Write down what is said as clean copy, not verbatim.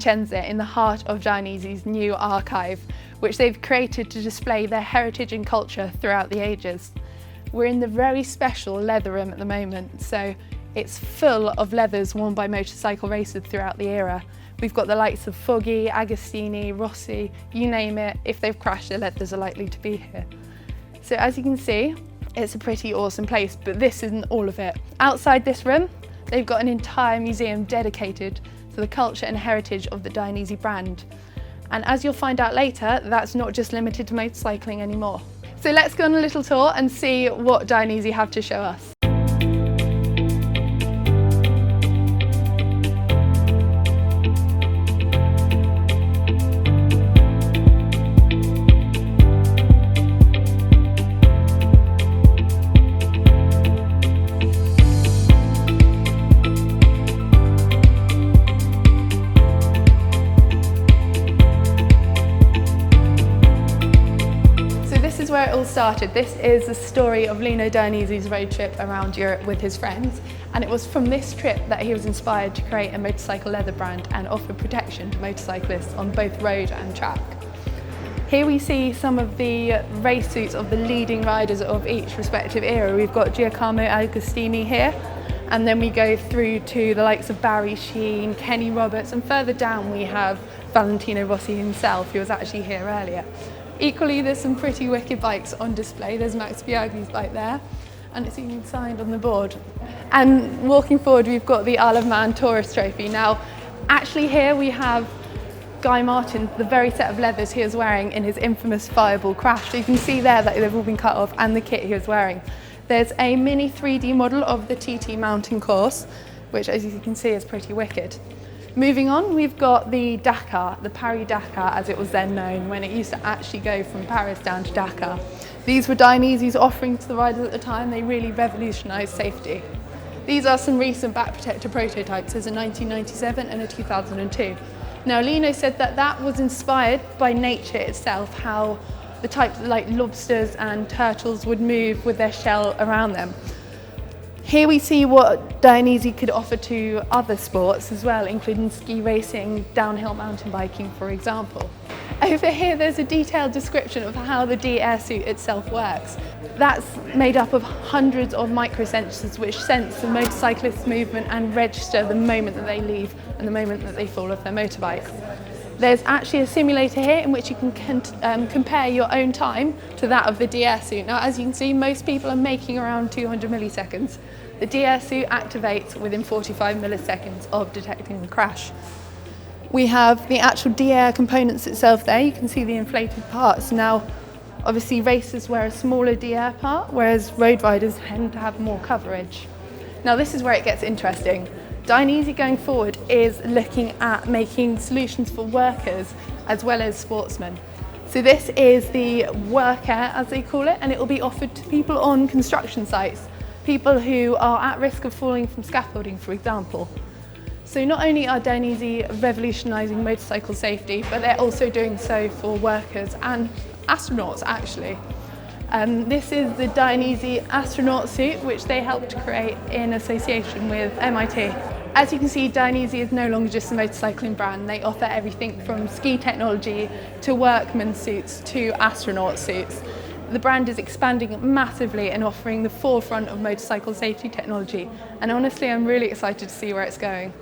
Vicenza in the heart of Dainese's new archive, which they've created to display their heritage and culture throughout the ages. We're in the very special leather room at the moment, so it's full of leathers worn by motorcycle racers throughout the era. We've got the likes of Foggy, Agostini, Rossi, you name it. If they've crashed, their leathers are likely to be here. So as you can see, it's a pretty awesome place, but this isn't all of it. Outside this room, they've got an entire museum dedicated to the culture and heritage of the Dainese brand. And as you'll find out later, that's not just limited to motorcycling anymore. So let's go on a little tour and see what Dainese have to show us. Where it all started. This is the story of Lino Dainese's road trip around Europe with his friends, and it was from this trip that he was inspired to create a motorcycle leather brand and offer protection to motorcyclists on both road and track. Here we see some of the race suits of the leading riders of each respective era. We've got Giacomo Agostini here, and then we go through to the likes of Barry Sheene, Kenny Roberts, and further down we have Valentino Rossi himself, who was actually here earlier. Equally, there's some pretty wicked bikes on display. There's Max Biaggi's bike there, and it's even signed on the board. And walking forward, we've got the Isle of Man Tourist Trophy. Now, actually here we have Guy Martin, the very set of leathers he was wearing in his infamous Fireball crash. So you can see there that they've all been cut off, and the kit he was wearing. There's a mini 3D model of the TT mountain course, which as you can see is pretty wicked. Moving on, we've got the Dakar, the Paris-Dakar as it was then known, when it used to actually go from Paris down to Dakar. These were Dainese's offering to the riders at the time. They really revolutionised safety. These are some recent back protector prototypes. There's a 1997 and a 2002. Now Lino said that that was inspired by nature itself, how the types like lobsters and turtles would move with their shell around them. Here we see what Dainese could offer to other sports as well, including ski racing, downhill mountain biking, for example. Over here there's a detailed description of how the D-Air suit itself works. That's made up of hundreds of microsensors which sense the motorcyclist's movement and register the moment that they leave and the moment that they fall off their motorbike. There's actually a simulator here in which you can compare your own time to that of the D-Air suit. Now, as you can see, most people are making around 200 milliseconds. The D-Air suit activates within 45 milliseconds of detecting the crash. We have the actual D-Air components itself there. You can see the inflated parts. Now, obviously racers wear a smaller D-Air part, whereas road riders tend to have more coverage. Now, this is where it gets interesting. Dainese going forward is looking at making solutions for workers as well as sportsmen. So this is the work air, as they call it, and it will be offered to people on construction sites, people who are at risk of falling from scaffolding, for example. So not only are Dainese revolutionising motorcycle safety, but they're also doing so for workers and astronauts, actually. This is the Dainese Astronaut Suit, which they helped create in association with MIT. As you can see, Dainese is no longer just a motorcycling brand. They offer everything from ski technology to workman suits to astronaut suits. The brand is expanding massively and offering the forefront of motorcycle safety technology. And honestly, I'm really excited to see where it's going.